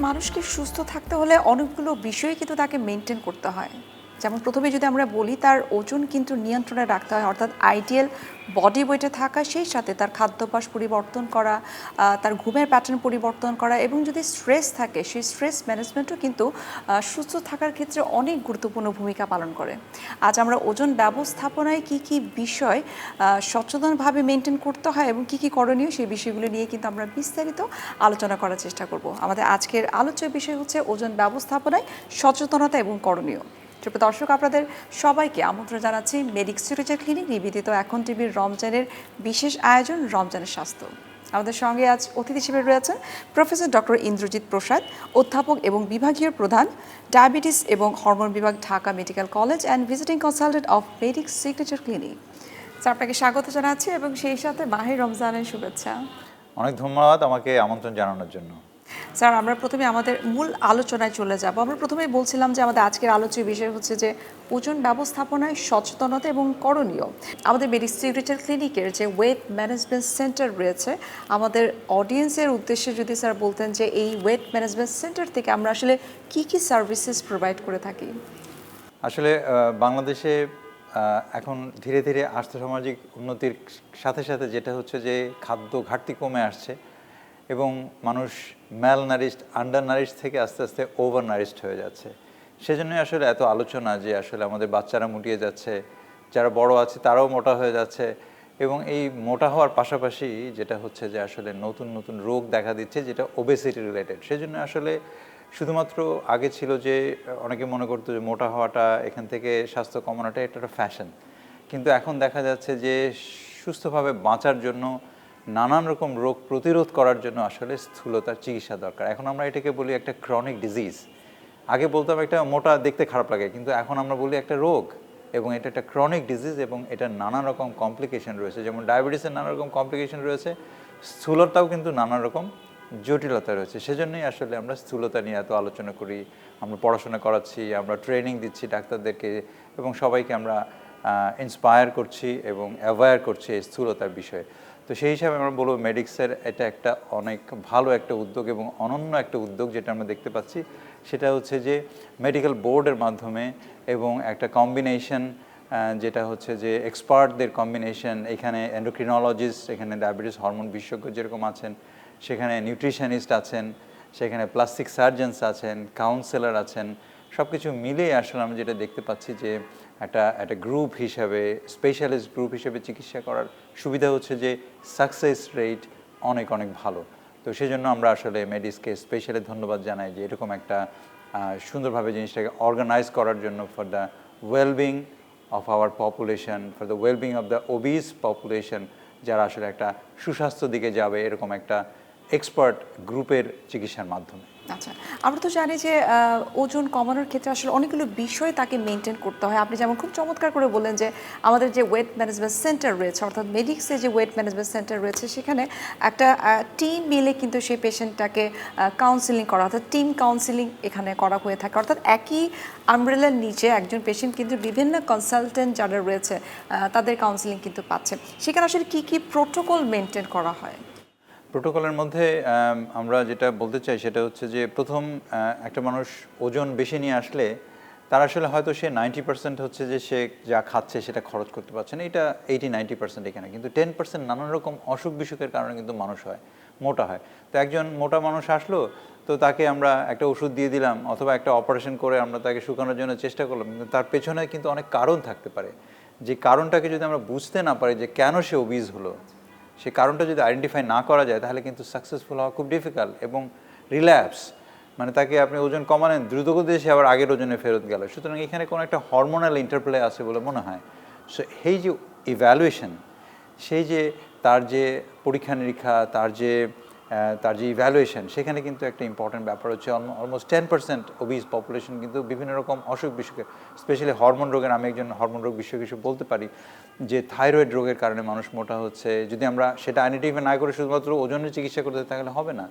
মানুষকে সুস্থ থাকতে হলে অনেকগুলো বিষয় কিন্তু তাকে মেনটেন করতে হয়। যেমন প্রথমে যদি আমরা বলি তার ওজন কিন্তু নিয়ন্ত্রণে রাখতে হয়, অর্থাৎ আইডিয়াল বডি ওয়েটে থাকা, সেই সাথে তার খাদ্যাভ্যাস পরিবর্তন করা, তার ঘুমের প্যাটার্ন পরিবর্তন করা, এবং যদি স্ট্রেস থাকে সেই স্ট্রেস ম্যানেজমেন্টও কিন্তু সুস্থ থাকার ক্ষেত্রে অনেক গুরুত্বপূর্ণ ভূমিকা পালন করে। আজ আমরা ওজন ব্যবস্থাপনায় কি কি বিষয় সচেতনভাবে মেনটেন করতে হয় এবং কি কি করণীয়, সেই বিষয়গুলো নিয়ে কিন্তু আমরা বিস্তারিত আলোচনা করার চেষ্টা করব। আমাদের আজকের আলোচ্য বিষয় হচ্ছে ওজন ব্যবস্থাপনায় সচেতনতা এবং করণীয়। দর্শক, আপনাদের সবাইকে আমন্ত্রণ জানাচ্ছি মেডিক্স সিরিজের ক্লিনিক নিবেদিত এখন টিভির রমজানের বিশেষ আয়োজন রমজানের স্বাস্থ্য। আমাদের সঙ্গে আজ অতিথি হিসেবে রয়েছেন প্রফেসর ডক্টর ইন্দ্রজিৎ প্রসাদ, অধ্যাপক এবং বিভাগীয় প্রধান, ডায়াবেটিস এবং হরমোন বিভাগ, Dhaka medical college and visiting consultant of medics signature clinic. Sir, আপনাকে স্বাগত জানাচ্ছি এবং সেই সাথে মাহে রমজানের শুভেচ্ছা। অনেক ধন্যবাদ আমাকে আমন্ত্রণ জানানোর জন্য। স্যার, আমরা প্রথমে আমাদের মূল আলোচনায় চলে যাব। আমরা প্রথমেই বলছিলাম যে আমাদের আজকের আলোচ্য বিষয় হচ্ছে যে ওজন ব্যবস্থাপনায় সচেতনতা এবং করণীয়। আমাদের মেডিক্স সিগনেচার ক্লিনিকের যে ওয়েট ম্যানেজমেন্ট সেন্টার রয়েছে, আমাদের অডিয়েন্সের উদ্দেশ্যে যদি স্যার বলতেন যে এই ওয়েট ম্যানেজমেন্ট সেন্টার থেকে আমরা আসলে কি কি সার্ভিসেস প্রোভাইড করে থাকি। আসলে বাংলাদেশে এখন ধীরে ধীরে আর্থসামাজিক উন্নতির সাথে সাথে যেটা হচ্ছে যে খাদ্য ঘাটতি কমে আসছে এবং মানুষ ম্যাল নারিশড, আন্ডার নারিশড থেকে আস্তে আস্তে ওভার নারিশড হয়ে যাচ্ছে। সেজন্যই আসলে এত আলোচনা যে আসলে আমাদের বাচ্চারা মুটিয়ে যাচ্ছে, যারা বড় আছে তারাও মোটা হয়ে যাচ্ছে, এবং এই মোটা হওয়ার পাশাপাশি যেটা হচ্ছে যে আসলে নতুন নতুন রোগ দেখা দিচ্ছে যেটা ওবেসিটি রিলেটেড। সেজন্য আসলে শুধুমাত্র আগে ছিল যে অনেকে মনে করতো যে মোটা হওয়াটা, এখান থেকে স্বাস্থ্য কমানোটা এটা একটা ফ্যাশন, কিন্তু এখন দেখা যাচ্ছে যে সুস্থভাবে বাঁচার জন্য, নানান রকম রোগ প্রতিরোধ করার জন্য আসলে স্থূলতার চিকিৎসা দরকার। এখন আমরা এটাকে বলি একটা ক্রনিক ডিজিজ। আগে বলতাম একটা মোটা দেখতে খারাপ লাগে, কিন্তু এখন আমরা বলি একটা রোগ, এবং এটা একটা ক্রনিক ডিজিজ এবং এটার নানা রকম কমপ্লিকেশন রয়েছে। যেমন ডায়াবেটিসের নানা রকম কমপ্লিকেশন রয়েছে, স্থূলতাও কিন্তু নানা রকম জটিলতা রয়েছে। সেজন্যই আসলে আমরা স্থূলতা নিয়ে এত আলোচনা করি, আমরা পড়াশোনা করাচ্ছি, আমরা ট্রেনিং দিচ্ছি ডাক্তারদেরকে, এবং সবাইকে আমরা ইন্সপায়ার করছি এবং অ্যাওয়্যার করছি এই স্থূলতার বিষয়ে। তো সেই হিসাবে আমরা বলবো মেডিক্সের এটা একটা অনেক ভালো একটা উদ্যোগ এবং অনন্য একটা উদ্যোগ যেটা আমরা দেখতে পাচ্ছি। সেটা হচ্ছে যে মেডিকেল বোর্ডের মাধ্যমে এবং একটা কম্বিনেশন, যেটা হচ্ছে যে এক্সপার্টদের কম্বিনেশন। এখানে এন্ডোক্রিনোলজিস্ট, এখানে ডায়াবেটিস হরমোন বিশেষজ্ঞ যেরকম আছেন, সেখানে নিউট্রিশনিস্ট আছেন, সেখানে প্লাস্টিক সার্জনস আছেন, কাউন্সেলর আছেন, সব কিছু মিলিয়ে আসলে আমরা যেটা দেখতে পাচ্ছি যে একটা গ্রুপ হিসাবে, স্পেশালিস্ট গ্রুপ হিসেবে চিকিৎসা করার সুবিধা হচ্ছে যে সাকসেস রেট অনেক অনেক ভালো। তো সেই জন্য আমরা আসলে মেডিক্সকে স্পেশালি ধন্যবাদ জানাই যে এরকম একটা সুন্দরভাবে জিনিসটাকে অর্গানাইজ করার জন্য, for the wellbeing of our population, for the wellbeing of the ওবিস population, যারা আসলে একটা সুস্বাস্থ্য দিকে যাবে, এরকম একটা এক্সপার্ট গ্রুপের চিকিৎসার মাধ্যমে। আচ্ছা, আমরা তো জানি যে ওজন কমানোর ক্ষেত্রে আসলে অনেকগুলো বিষয় তাকে মেনটেন করতে হয়। আপনি যেমন খুব চমৎকার করে বললেন যে আমাদের যে ওয়েট ম্যানেজমেন্ট সেন্টার রয়েছে, অর্থাৎ মেডিক্সে যে ওয়েট ম্যানেজমেন্ট সেন্টার রয়েছে, সেখানে একটা টিম মিলে কিন্তু সেই পেশেন্টটাকে কাউন্সিলিং করা, অর্থাৎ টিম কাউন্সিলিং এখানে করা হয়ে থাকে। অর্থাৎ একই আমব্রেলার নিচে একজন পেশেন্ট কিন্তু বিভিন্ন কনসালটেন্ট যারা রয়েছে তাদের কাউন্সিলিং কিন্তু পাচ্ছে। সেখানে আসলে কী কী প্রোটোকল মেনটেন করা হয়? প্রোটোকলের মধ্যে আমরা যেটা বলতে চাই সেটা হচ্ছে যে প্রথম একটা মানুষ ওজন বেশি নিয়ে আসলে তার আসলে হয়তো সে 90% হচ্ছে যে সে যা খাচ্ছে সেটা খরচ করতে পারছে না, এটা 80-90% এখানে, কিন্তু 10% নানান রকম অসুখ বিসুখের কারণে কিন্তু মানুষ মোটা হয়। তো একজন মোটা মানুষ আসলো, তো তাকে আমরা একটা ওষুধ দিয়ে দিলাম অথবা একটা অপারেশন করে আমরা তাকে শুকানোর জন্য চেষ্টা করলাম, কিন্তু তার পেছনে কিন্তু অনেক কারণ থাকতে পারে। যে কারণটাকে যদি আমরা বুঝতে না পারি যে কেন সে ওবিজ হলো, সেই কারণটা যদি আইডেন্টিফাই না করা যায়, তাহলে কিন্তু সাকসেসফুল হওয়া খুব ডিফিকাল্ট এবং রিল্যাপস, মানে তাকে আপনি ওজন কমালেন, দ্রুতগতিতে সে আবার আগের ওজনে ফেরত গেল। সুতরাং এখানে কোনো একটা হরমোনাল ইন্টারপ্লে আছে বলে মনে হয়। সো এই যে ইভ্যালুয়েশন, সেই যে তার যে পরীক্ষা নিরীক্ষা, তার যে ইভ্যালুয়েশন, সেখানে কিন্তু একটা ইম্পর্টেন্ট ব্যাপার হচ্ছে অলমোস্ট 10% ওবিস পপুলেশন কিন্তু বিভিন্ন রকম অসুখ বিসুখে, স্পেশালি হরমোন রোগের, আমি একজন হরমোন রোগ বিশেষজ্ঞ হিসেবে বলতে পারি যে থাইরয়েড রোগের কারণে মানুষ মোটা হচ্ছে। যদি আমরা সেটা আইডেন্টিফাই না করে শুধুমাত্র ওজনের চিকিৎসা করতে তাহলে হবে না।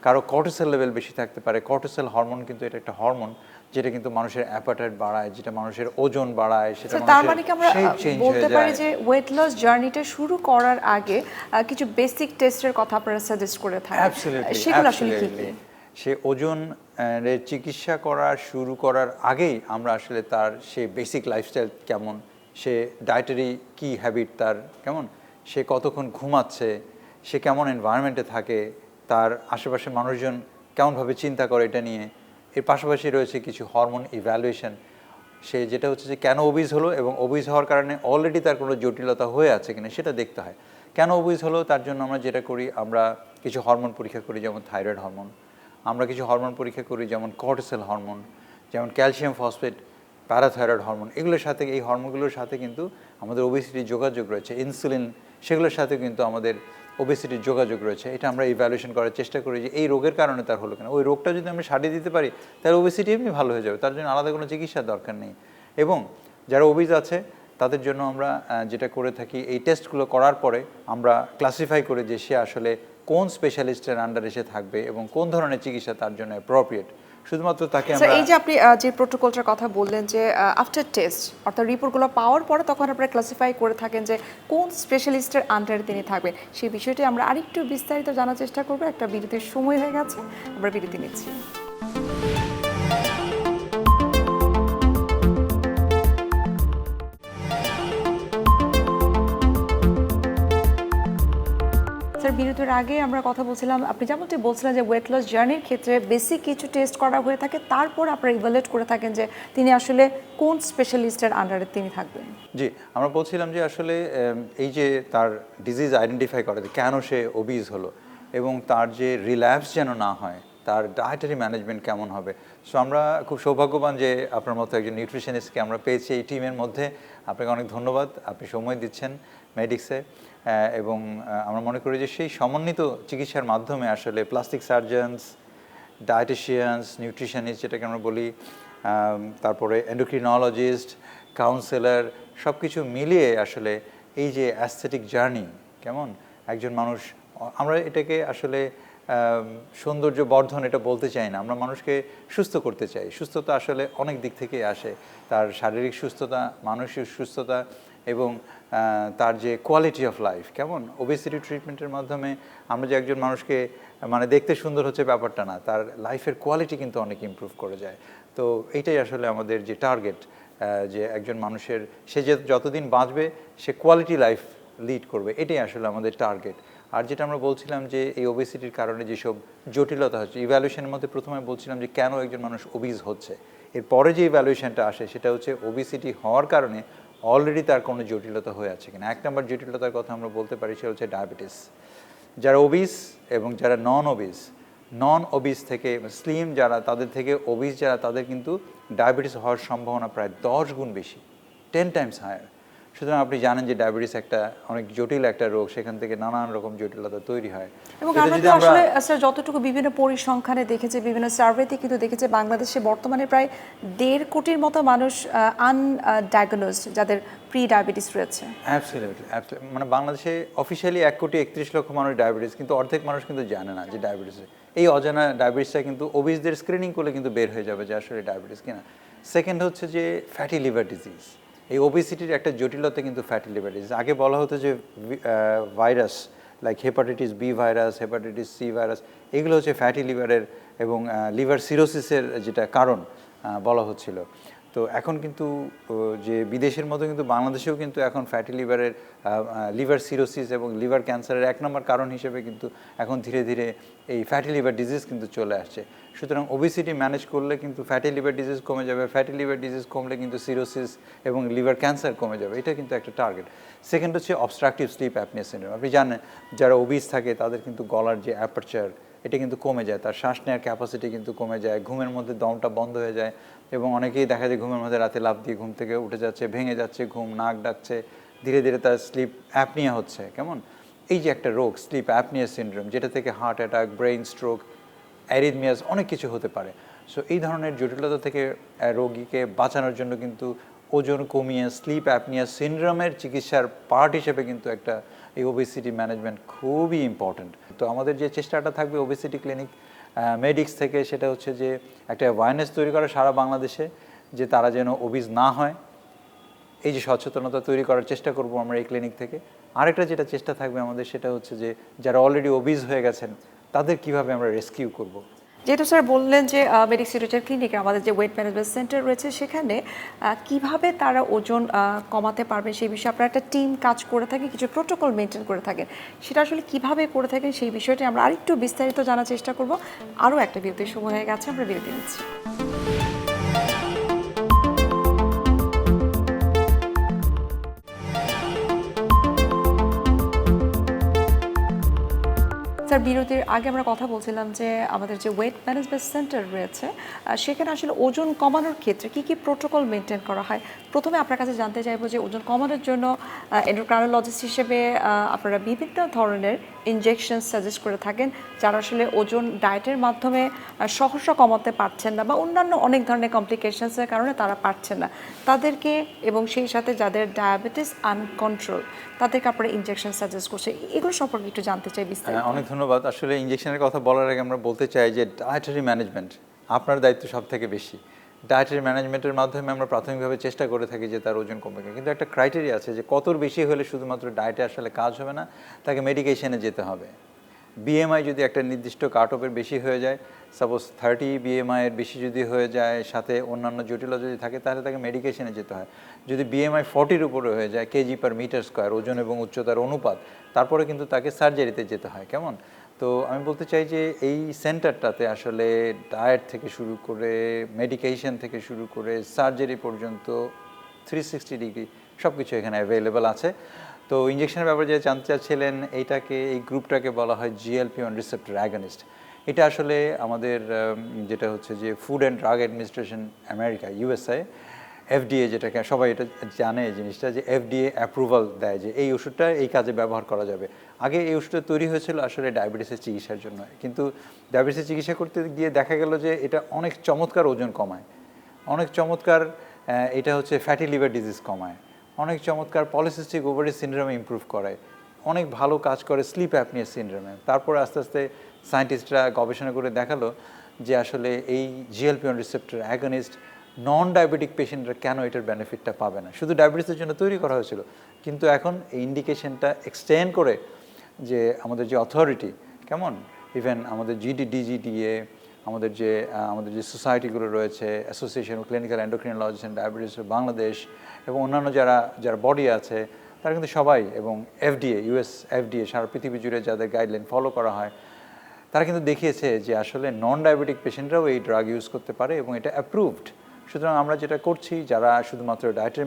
কারো কর্টিসল লেভেল বেশি থাকতে পারে। কর্টিসল হরমোন কিন্তু এটা একটা হরমোন যেটা কিন্তু মানুষের অ্যাপাটাইট বাড়ায়, যেটা মানুষের ওজন বাড়ায়, সেটা তার মানে কি আমরা চেঞ্জ বলতে হয়ে পারি যায়। যে ওয়েট লস জার্নিটা শুরু করার আগে কিছু বেসিক টেস্টের কথা আপনারা সাজেস্ট করে থাকেন? সেগুলো আসলে কি কি? সে ওজন এর চিকিৎসা শুরু করার আগেই আমরা আসলে তার সে বেসিক লাইফস্টাইল কেমন, সে ডায়েটারি কি হ্যাবিট তার কেমন, সে কতক্ষণ ঘুমাচ্ছে, সে কেমন এনভায়রনমেন্টে থাকে, তার আশেপাশে মানুষজন কেমনভাবে চিন্তা করে এটা নিয়ে। এর পাশাপাশি রয়েছে কিছু হরমোন ইভ্যালুয়েশন, সে যেটা হচ্ছে যে কেন ওবিজ হলো এবং ওবিজ হওয়ার কারণে অলরেডি তার কোনো জটিলতা হয়ে আছে কিনা সেটা দেখতে হয়। কেন ওবিজ হলো তার জন্য আমরা যেটা করি, আমরা কিছু হরমোন পরীক্ষা করি, যেমন থাইরয়েড হরমোন। আমরা কিছু হরমোন পরীক্ষা করি, যেমন কর্টিসল হরমোন, যেমন ক্যালসিয়াম ফসফেট, প্যারাথাইরয়েড হরমোন। এগুলোর সাথে, এই হরমোনগুলোর সাথে কিন্তু আমাদের ওবেসিটির যোগাযোগ রয়েছে। ইনসুলিন, সেগুলোর সাথে কিন্তু আমাদের ওবেসিটির যোগাযোগ রয়েছে। এটা আমরা ইভ্যালুয়েশন করার চেষ্টা করি যে এই রোগের কারণে তার হলো কেন। ওই রোগটা যদি আমরা সারিয়ে দিতে পারি তাহলে ওবেসিটি এমনি ভালো হয়ে যাবে, তার জন্য আলাদা কোনো চিকিৎসার দরকার নেই। এবং যারা ওবিজ আছে তাদের জন্য আমরা যেটা করে থাকি, এই টেস্টগুলো করার পরে আমরা ক্লাসিফাই করি যে সে আসলে কোন স্পেশালিস্টের আন্ডারে সে থাকবে এবং কোন ধরনের চিকিৎসা তার জন্য অ্যাপ্রোপ্রিয়েট। শুধুমাত্র তাকে আমরা এই যে আপনি যে প্রোটোকলটার কথা বললেন যে আফটার টেস্ট অর্থাৎ রিপোর্টগুলো পাওয়ার পরে তখন আপনারা ক্লাসিফাই করে থাকেন যে কোন স্পেশালিস্টের আন্ডারে তিনি থাকবেন, সেই বিষয়টি আমরা আরেকটু বিস্তারিত জানার চেষ্টা করবো। একটা বিরতির সময় হয়ে গেছে, আমরা বিরতি নিচ্ছি। স্যার, বিরতির আগে আমরা কথা বলছিলাম, আপনি যেমনটি বলছিলেন যে ওয়েট লস জার্নির ক্ষেত্রে বেসিক কিছু টেস্ট করা হয়ে থাকে, তারপর আপনারা ইভালুয়েট করে থাকেন যে তিনি আসলে কোন স্পেশালিস্টের আন্ডারে তিনি থাকবেন। জি, আমরা বলছিলাম যে আসলে এই যে তার ডিজিজ আইডেন্টিফাই করে যে কেন সে ওবিজ হলো এবং তার যে রিল্যাপস যেন না হয়, তার ডায়েটারি ম্যানেজমেন্ট কেমন হবে। সো আমরা খুব সৌভাগ্যবান যে আপনার মতো একজন নিউট্রিশনিস্টকে আমরা পেয়েছি এই টিমের মধ্যে। আপনাকে অনেক ধন্যবাদ, আপনি সময় দিচ্ছেন মেডিক্সে। এবং আমরা মনে করি যে সেই সমন্বিত চিকিৎসার মাধ্যমে আসলে প্লাস্টিক সার্জনস, ডায়েটিশিয়ানস, নিউট্রিশনিস্ট যেটাকে আমরা বলি, তারপরে এন্ডোক্রিনোলজিস্ট, কাউন্সেলর, সব কিছু মিলিয়ে আসলে এই যে অ্যাস্থেটিক জার্নি কেমন একজন মানুষ, আমরা এটাকে আসলে সৌন্দর্য বর্ধন এটা বলতে চাই না, আমরা মানুষকে সুস্থ করতে চাই। সুস্থতা আসলে অনেক দিক থেকেই আসে, তার শারীরিক সুস্থতা, মানসিক সুস্থতা এবং তার যে কোয়ালিটি অফ লাইফ কেমন। ওবেসিটি ট্রিটমেন্টের মাধ্যমে আমরা যে একজন মানুষকে মানে দেখতে সুন্দর হচ্ছে ব্যাপারটা না, তার লাইফের কোয়ালিটি কিন্তু অনেক ইমপ্রুভ করে যায়। তো এইটাই আসলে আমাদের যে টার্গেট, যে একজন মানুষের সে যে যতদিন বাঁচবে সে কোয়ালিটি লাইফ লিড করবে, এটাই আসলে আমাদের টার্গেট। আর যেটা আমরা বলছিলাম যে এই ওবেসিটির কারণে যেসব জটিলতা হচ্ছে, ইভ্যালুয়েশনের মধ্যে প্রথমে বলছিলাম যে কেন একজন মানুষ ওবিজ হচ্ছে, এরপরে যে ইভ্যালুয়েশনটা আসে সেটা হচ্ছে ওবেসিটি হওয়ার কারণে অলরেডি তার কোনো জটিলতা হয়ে আছে কিনা। এক নম্বর জটিলতার কথা আমরা বলতে পারি সেটা হচ্ছে ডায়াবেটিস। যারা ওবিজ এবং যারা নন ওবিজ থেকে স্লিম যারা, তাদের থেকে ওবিজ যারা, তাদের কিন্তু ডায়াবেটিস হওয়ার সম্ভাবনা প্রায় 10 গুণ বেশি, 10 টাইমস হায়ার। সুতরাং আপনি জানেন যে ডায়াবেটিস একটা অনেক জটিল একটা রোগ, সেখান থেকে নানান রকম জটিলতা তৈরি হয়। এবং আমরা তো আসলে স্যার যতটুকু বিভিন্ন পরিসংখ্যানে দেখেছি, বিভিন্ন সার্ভেতে কিন্তু দেখেছি বাংলাদেশে বর্তমানে প্রায় 1.5 কোটির মতো মানুষ আনডায়াগনোজড যাদের প্রি ডায়াবেটিস রয়েছে। অ্যাবসলিউটলি, মানে বাংলাদেশে অফিসিয়ালি 1,31,00,000 মানুষ ডায়াবেটিস, কিন্তু অর্ধেক মানুষ কিন্তু জানে না যে ডায়াবেটিস। এই অজানা ডায়াবেটিসটা কিন্তু ওবিসদের স্ক্রিনিং করলে কিন্তু বের হয়ে যাবে যে আসলে ডায়াবেটিস কিনা। সেকেন্ড হচ্ছে যে ফ্যাটি লিভার ডিজিজ। এই ওবেসিটির একটা জটিলতা কিন্তু ফ্যাটি লিভার ডিজিজ। আগে বলা হতো যে virus like hepatitis B virus, hepatitis C virus, এগুলো হচ্ছে ফ্যাটি লিভারের এবং লিভার সিরোসিসের যেটা কারণ বলা হচ্ছিল। তো এখন কিন্তু যে বিদেশের মতো কিন্তু বাংলাদেশেও কিন্তু এখন ফ্যাটি লিভারের, লিভার সিরোসিস এবং লিভার ক্যান্সারের 1 নম্বর কারণ হিসেবে কিন্তু এখন ধীরে ধীরে এই ফ্যাটি লিভার ডিজিজ কিন্তু চলে আসছে। সুতরাং ওবেসিটি ম্যানেজ করলে কিন্তু ফ্যাটি লিভার ডিজিজ কমে যাবে, ফ্যাটি লিভার ডিজিজ কমলে কিন্তু সিরোসিস এবং লিভার ক্যান্সার কমে যাবে, এটা কিন্তু একটা টার্গেট। সেকেন্ড হচ্ছে অবস্ট্রাকটিভ স্লিপ অ্যাপনিয়া সিনড্রোম। আপনি জানেন যারা ওবিস থাকে তাদের কিন্তু গলার যে অ্যাপারচার এটা কিন্তু কমে যায়, তার শ্বাস নেওয়ার ক্যাপাসিটি কিন্তু কমে যায়, ঘুমের মধ্যে দমটা বন্ধ হয়ে যায় এবং অনেকেই দেখা যায় ঘুমের মধ্যে রাতে লাফ দিয়ে ঘুম থেকে উঠে যাচ্ছে, ভেঙে যাচ্ছে ঘুম, নাক ডাকছে, ধীরে ধীরে তার স্লিপ অ্যাপনিয়া হচ্ছে কেমন। এই যে একটা রোগ স্লিপ অ্যাপনিয়া সিনড্রোম, যেটা থেকে heart attack, brain stroke, arrhythmias অনেক কিছু হতে পারে। সো এই ধরনের জটিলতা থেকে রোগীকে বাঁচানোর জন্য কিন্তু ওজন কমিয়ে স্লিপ অ্যাপনিয়া সিনড্রোমের চিকিৎসার পার্ট হিসেবে কিন্তু একটা এই ওবেসিটি ম্যানেজমেন্ট খুবই ইম্পর্ট্যান্ট। তো আমাদের যে চেষ্টাটা থাকবে ওবেসিটি ক্লিনিক মেডিক্স থেকে, সেটা হচ্ছে যে একটা অ্যাওয়ারনেস তৈরি করা সারা বাংলাদেশে, যে তারা যেন ওবিজ না হয়, এই যে সচেতনতা তৈরি করার চেষ্টা করব আমরা এই ক্লিনিক থেকে। আরেকটা যেটা চেষ্টা থাকবে আমাদের সেটা হচ্ছে যে যারা অলরেডি ওবিজ হয়ে গেছেন তাদের কিভাবে আমরা রেস্কিউ করব। যেহেতু স্যার বললেন যে মেডিসিটিউটের ক্লিনিকে আমাদের যে ওয়েট ম্যানেজমেন্ট সেন্টার রয়েছে সেখানে কিভাবে তারা ওজন কমাতে পারবে সেই বিষয়ে আপনারা একটা টিম কাজ করে থাকে, কিছু প্রোটোকল মেনটেন করে থাকেন, সেটা আসলে কিভাবে করে থাকেন সেই বিষয়টি আমরা আরেকটু বিস্তারিত জানার চেষ্টা করব। আরও একটা বিরতির সময় হয়ে গেছে, আমরা বিরতি নিচ্ছি। স্যার বিরতির আগে আমরা কথা বলছিলাম যে আমাদের যে ওয়েট ম্যানেজমেন্ট সেন্টার রয়েছে সেখানে আসলে ওজন কমানোর ক্ষেত্রে কি কি প্রোটোকল মেনটেন করা হয়। প্রথমে আপনার কাছে জানতে চাইবো যে ওজন কমানোর জন্য এন্ডোক্রাইনোলজিস্ট হিসেবে আপনারা বিভিন্ন ধরনের ইনজেকশন সাজেস্ট করে থাকেন যারা আসলে ওজন ডায়েটের মাধ্যমে সহসা কমাতে পারছেন না বা অন্যান্য অনেক ধরনের কমপ্লিকেশনসের কারণে তারা পারছেন না তাদেরকে, এবং সেই সাথে যাদের ডায়াবেটিস আনকন্ট্রোল তাদেরকে আপনারা ইনজেকশন সাজেস্ট করছে, এগুলো সম্পর্কে একটু জানতে চাই বিস্তারিত। অনেক ধন্যবাদ। আসলে ইনজেকশনের কথা বলার আগে আমরা বলতে চাই যে ডায়েটারি ম্যানেজমেন্ট আপনার দায়িত্ব সব থেকে বেশি। ডায়েটারি ম্যানেজমেন্টের মাধ্যমে আমরা প্রাথমিকভাবে চেষ্টা করে থাকি যে তার ওজন কমবে, কিন্তু একটা ক্রাইটেরিয়া আছে যে কতর বেশি হলে শুধুমাত্র ডায়েটে আসলে কাজ হবে না, তাকে মেডিকেশনে যেতে হবে। বিএমআই যদি একটা নির্দিষ্ট কাট অফের বেশি হয়ে যায়, সাপোজ 30 বিএমআই এর বেশি যদি হয়ে যায়, সাথে অন্যান্য জটিলতা যদি থাকে, তাহলে তাকে মেডিকেশনে যেতে হয়। যদি বিএমআই 40-র উপরে হয়ে যায়, কেজি পার মিটার স্কোয়ার ওজন এবং উচ্চতার অনুপাত, তারপরে কিন্তু তাকে সার্জারিতে যেতে হয়। কেমন? তো আমি বলতে চাই যে এই সেন্টারটাতে আসলে ডায়েট থেকে শুরু করে মেডিকেশন থেকে শুরু করে সার্জারি পর্যন্ত 360 ডিগ্রি সব কিছু এখানে অ্যাভেলেবেল আছে। তো ইঞ্জেকশনের ব্যাপারে যে জানতে চাচ্ছিলেন, এই গ্রুপটাকে বলা হয় GLP-1 রিসেপ্টর অ্যাগনিস্ট। এটা আসলে আমাদের যেটা হচ্ছে যে food and drug administration America, USA, FDA, যেটাকে সবাই এটা জানে এই জিনিসটা, যে FDA অ্যাপ্রুভাল দেয় যে এই ওষুধটা এই কাজে ব্যবহার করা যাবে। আগে এই ওষুধটা তৈরি হয়েছিল আসলে ডায়াবেটিসের চিকিৎসার জন্য, কিন্তু ডায়াবেটিসের চিকিৎসা করতে গিয়ে দেখা গেল যে এটা অনেক চমৎকার ওজন কমায়, অনেক চমৎকার এটা হচ্ছে ফ্যাটি লিভার ডিজিজ কমায়, অনেক চমৎকার পলিসিস্টিক ওভারি সিনড্রোমে ইমপ্রুভ করে, অনেক ভালো কাজ করে স্লিপ অ্যাপনিয়া সিনড্রোমে। তারপরে আস্তে আস্তে সায়েন্টিস্টরা গবেষণা করে দেখালো যে আসলে এই GLP-1 receptor agonist non diabetic পেশেন্টরা কেন এটার বেনিফিটটা পাবে না। শুধু ডায়াবেটিসের জন্য তৈরি করা হয়েছিল, কিন্তু এখন এই ইন্ডিকেশনটা এক্সটেন্ড করে যে আমাদের যে অথরিটি, কেমন, ইভেন আমাদের GDDGDA, আমাদের যে সোসাইটিগুলো রয়েছে, association of clinical endocrinologist and diabetes Bangladesh, এবং অন্যান্য যারা বডি আছে, তারা কিন্তু সবাই, এবং FDA, US FDA, সারা পৃথিবী জুড়ে যাদের গাইডলাইন ফলো করা হয়, তারা কিন্তু দেখিয়েছে যে আসলে নন ডায়াবেটিক পেশেন্টরাও এই ড্রাগ ইউজ করতে পারে এবং এটা অ্যাপ্রুভড। সুতরাং আমরা যেটা করছি, যারা শুধুমাত্র ডায়েটের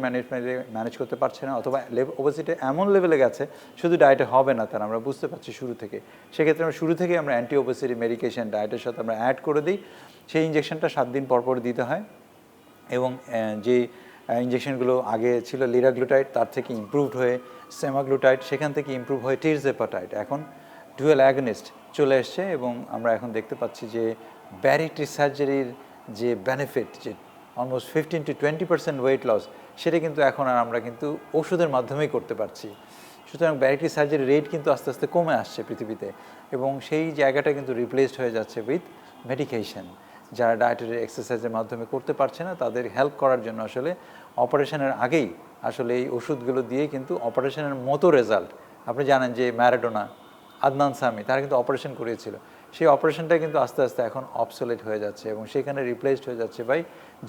ম্যানেজ করতে পারছে না, অথবা ওবেসিটি এমন লেভেলে গেছে শুধু ডায়েটে হবে না, তারা আমরা বুঝতে পারছি শুরু থেকে, সেক্ষেত্রে আমরা শুরু থেকে আমরা অ্যান্টি ওবেসিটি মেডিকেশন ডায়েটের সাথে আমরা অ্যাড করে দিই। সেই ইঞ্জেকশনটা 7 দিন পর পর দিতে হয়, এবং যে ইঞ্জেকশনগুলো আগে ছিল লিরাগ্লুটাইড, তার থেকে ইমপ্রুভড হয়ে সেমাগ্লুটাইড, সেখান থেকে ইমপ্রুভ হয়ে টিরজেপাটাইড, এখন ডুয়েল অ্যাগনিস্ট চলে এসছে। এবং আমরা এখন দেখতে পাচ্ছি যে ব্যারিট্রি সার্জারির যে বেনিফিট, যে অলমোস্ট 15 to 20% ওয়েট লস, সেটা কিন্তু এখন আর আমরা কিন্তু ওষুধের মাধ্যমেই করতে পারছি। সুতরাং ব্যারিট্রি সার্জারি রেট কিন্তু আস্তে আস্তে কমে আসছে পৃথিবীতে, এবং সেই জায়গাটা কিন্তু রিপ্লেসড হয়ে যাচ্ছে উইথ মেডিকেশন। যারা ডায়েটারি এক্সারসাইজের মাধ্যমে করতে পারছে না, তাদের হেল্প করার জন্য আসলে অপারেশনের আগেই আসলে এই ওষুধগুলো দিয়ে কিন্তু অপারেশনের মতো রেজাল্ট। আপনি জানেন যে ম্যারাডোনা, আদনান সামি, তারা কিন্তু অপারেশন করিয়েছিল, সেই অপারেশনটা কিন্তু আস্তে আস্তে এখন অবসোলেট হয়ে যাচ্ছে, এবং সেখানে রিপ্লেসড হয়ে যাচ্ছে by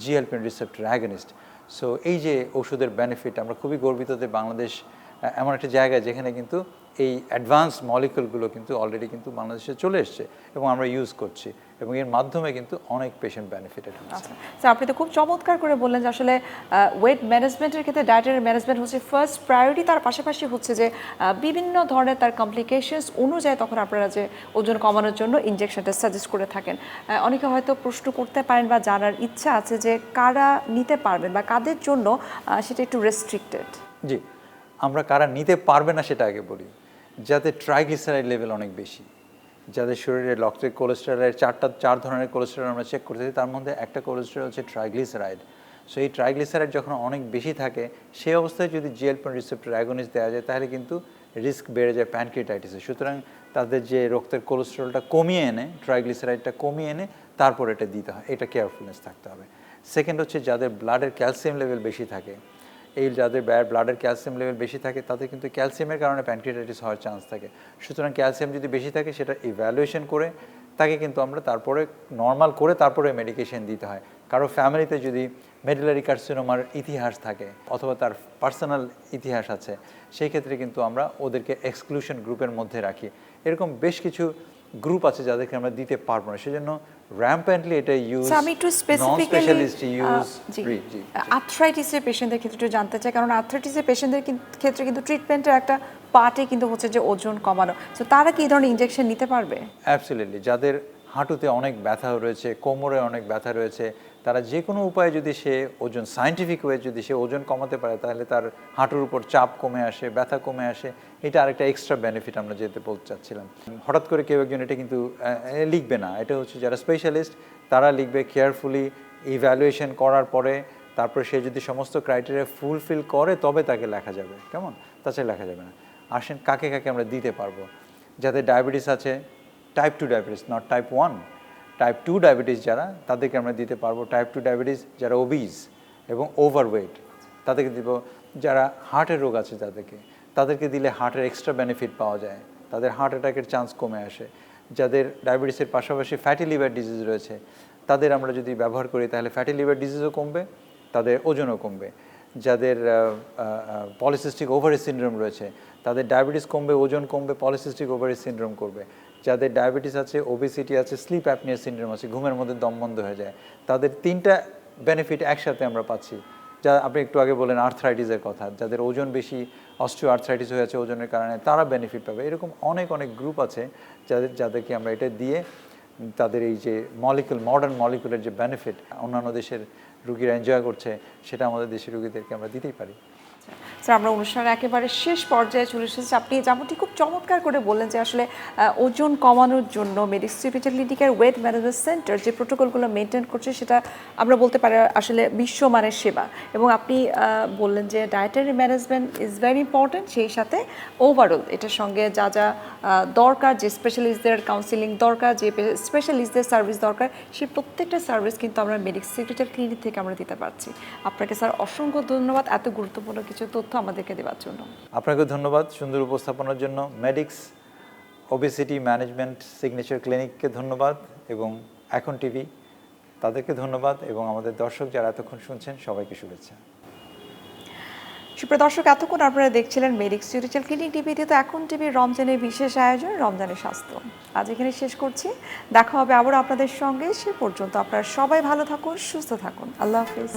GLP-1 receptor against. So এই যে ওষুধের বেনিফিট, আমরা খুবই গর্বিত যে বাংলাদেশ এমন একটা জায়গায় যেখানে কিন্তু এই অ্যাডভান্স মলিকুলগুলো কিন্তু অলরেডি কিন্তু বাংলাদেশে চলে এসছে এবং আমরা ইউজ করছি, এবং এর মাধ্যমে কিন্তু অনেক পেশেন্ট বেনিফিটেড হচ্ছে। আচ্ছা স্যার, আপনি তো খুব চমৎকার করে বললেন যে আসলে ওয়েট ম্যানেজমেন্টের ক্ষেত্রে ডায়েটারি ম্যানেজমেন্ট হচ্ছে ফার্স্ট প্রায়োরিটি, তার পাশাপাশি হচ্ছে যে বিভিন্ন ধরনের তার কমপ্লিকেশনস অনুযায়ী তখন আপনারা যে ওজন কমানোর জন্য ইনজেকশনটা সাজেস্ট করে থাকেন। অনেকে হয়তো প্রশ্ন করতে পারেন বা জানার ইচ্ছা আছে যে কারা নিতে পারবেন বা কাদের জন্য সেটা একটু রেস্ট্রিক্টেড। জি, আমরা কারা নিতে পারবে না সেটা আগে বলি। যাদের ট্রাইগ্লিসারাইড লেভেল অনেক বেশি, যাদের শরীরে রক্তের কোলেস্টেরলের 4 ধরনের কোলেস্টেরল আমরা চেক করতেছি, তার মধ্যে একটা কোলেস্টেরল হচ্ছে ট্রাইগ্লিসারাইড। সো এই ট্রাইগ্লিসারাইড যখন অনেক বেশি থাকে, সেই অবস্থায় যদি GLP-1 রিসেপ্টর অ্যাগনিস্ট দেওয়া যায়, তাহলে কিন্তু রিস্ক বেড়ে যায় প্যানক্রিয়াটাইটিসের। সুতরাং তাদের যে রক্তের কোলেস্টেরলটা কমিয়ে এনে, ট্রাইগ্লিসারাইডটা কমিয়ে এনে তারপর এটা দিতে হয়, এটা কেয়ারফুলনেস থাকতে হবে। সেকেন্ড হচ্ছে যাদের ব্লাডের ক্যালসিয়াম লেভেল বেশি থাকে, যাদের ব্লাডের ক্যালসিয়াম লেভেল বেশি থাকে, তাদের কিন্তু ক্যালসিয়ামের কারণে প্যানক্রিয়াটাইটিস হওয়ার চান্স থাকে। সুতরাং ক্যালসিয়াম যদি বেশি থাকে, সেটা ইভ্যালুয়েশন করে তাকে কিন্তু আমরা তারপরে নর্মাল করে তারপরে মেডিকেশন দিতে হয়। কারো ফ্যামিলিতে যদি মেডুলারি কার্সিনোমার ইতিহাস থাকে অথবা তার পার্সোনাল ইতিহাস আছে, সেই ক্ষেত্রে কিন্তু আমরা ওদেরকে এক্সক্লুশন গ্রুপের মধ্যে রাখি। এরকম বেশ কিছু গ্রুপ আছে যাদেরকে আমরা দিতে পারবো না, সেজন্য র্যাম্পেন্টলি এটা ইউজ আমি একটু নন স্পেসিফিক্যালি স্পেশালিস্ট ইউজ। আর্থ্রাইটিসের পেশেন্টদের ক্ষেত্রে একটু জানতে চাই, কারণ আর্থ্রাইটিসের পেশেন্টদের ক্ষেত্রে কিন্তু ট্রিটমেন্টের একটা পার্টে কিন্তু হচ্ছে যে ওজন কমানো। তো তারা কি এই ধরনের ইনজেকশন নিতে পারবে? অ্যাবসলিউটলি। যাদের হাঁটুতে অনেক ব্যথা রয়েছে, কোমরে অনেক ব্যথা রয়েছে, তারা যে কোনো উপায়ে যদি সে ওজন সায়েন্টিফিক ওয়ে যদি সে ওজন কমাতে পারে, তাহলে তার হাঁটুর উপর চাপ কমে আসে, ব্যথা কমে আসে। এটা আরেকটা এক্সট্রা বেনিফিট আমরা যেতে বলতে চাচ্ছিলাম। হঠাৎ করে কেউ একজন এটা কিন্তু লিখবে না, এটা হচ্ছে যারা স্পেশালিস্ট তারা লিখবে কেয়ারফুলি ইভ্যালুয়েশন করার পরে, তারপরে সে যদি সমস্ত ক্রাইটেরিয়া ফুলফিল করে তবে তাকে লেখা যাবে, কেমন? তাছাড়া লেখা যাবে না। আসেন কাকে কাকে আমরা দিতে পারবো। যাদের ডায়াবেটিস আছে, type 2 diabetes, not type 1, type 2 diabetes যারা, তাদেরকে আমরা দিতে পারবো। টাইপ 2 ডায়াবেটিস যারা ওবিজ এবং ওভারওয়েট, তাদেরকে দিব। যারা হার্টের রোগ আছে তাদেরকে দিলে হার্টের এক্সট্রা বেনিফিট পাওয়া যায়, তাদের হার্ট অ্যাটাকের চান্স কমে আসে। যাদের ডায়াবেটিসের পাশাপাশি ফ্যাটি লিভার ডিজিজ রয়েছে, তাদের আমরা যদি ব্যবহার করি তাহলে ফ্যাটি লিভার ডিজিজও কমবে, তাদের ওজনও কমবে। যাদের পলিসিস্টিক ওভারি সিনড্রোম রয়েছে, তাদের ডায়াবেটিস কমবে, ওজন কমবে, পলিসিস্টিক ওভারি সিনড্রোম করবে। যাদের ডায়াবেটিস আছে, ওবেসিটি আছে, স্লিপ অ্যাপনিয়া সিনড্রোম আছে, ঘুমের মধ্যে দম বন্ধ হয়ে যায়, তাদের 3টা বেনিফিট একসাথে আমরা পাচ্ছি। যা আপনি একটু আগে বলেন আর্থ্রাইটিসের কথা, যাদের ওজন বেশি, অস্টিও আর্থ্রাইটিস হয়েছে ওজনের কারণে, তারা বেনিফিট পাবে। এরকম অনেক অনেক গ্রুপ আছে যাদেরকে আমরা এটা দিয়ে তাদের এই যে মডার্ন মলিকুলের যে বেনিফিট অন্যান্য দেশের রুগীরা এনজয় করছে, সেটা আমাদের দেশের রুগীদেরকে আমরা দিতেই পারি। স্যার, আমরা অনুষ্ঠানের একেবারে শেষ পর্যায়ে চলে এসেছি। আপনি যেমনটি খুব চমৎকার করে বললেন যে আসলে ওজন কমানোর জন্য মেডিক্স স্পিরিচুয়াল ক্লিনিকের ওয়েট ম্যানেজমেন্ট সেন্টার যে প্রোটোকলগুলো মেনটেন করছে, সেটা আমরা বলতে পারি আসলে বিশ্বমানের সেবা। এবং আপনি বললেন যে dietary management is very important, সেই সাথে ওভারঅল এটার সঙ্গে যা যা দরকার, যে স্পেশালিস্টদের কাউন্সিলিং দরকার, যে স্পেশালিস্টদের সার্ভিস দরকার, সেই প্রত্যেকটা সার্ভিস কিন্তু আমরা মেডিক্স স্পিরিচুয়াল ক্লিনিক থেকে আমরা দিতে পারছি। আপনাকে স্যার অসংখ্য ধন্যবাদ এত গুরুত্বপূর্ণ কিছু তথ্য আমাদেরকে দেওয়ার জন্য। আপনাকে ধন্যবাদ সুন্দর উপস্থাপনার জন্য। মেডিক্স ওবেসিটি ম্যানেজমেন্ট সিগনেচার ক্লিনিককে ধন্যবাদ, এবং এখন টিভি তাদেরকে ধন্যবাদ, এবং আমাদের দর্শক যারা এতক্ষণ শুনছেন সবাইকে শুভেচ্ছা। সুপ্রিয় দর্শক, এতক্ষণ আপনারা দেখছিলেন মেডিক্স স্পিরিচুয়াল ক্লিনিক টিভিতে। তো এখন টিভি রমজানের বিশেষ আয়োজন রমজানের স্বাস্থ্য আজ এখানে শেষ করছি। দেখা হবে আবার আপনাদের সঙ্গে। সে পর্যন্ত আপনারা সবাই ভালো থাকুন, সুস্থ থাকুন। আল্লাহ হাফিজ।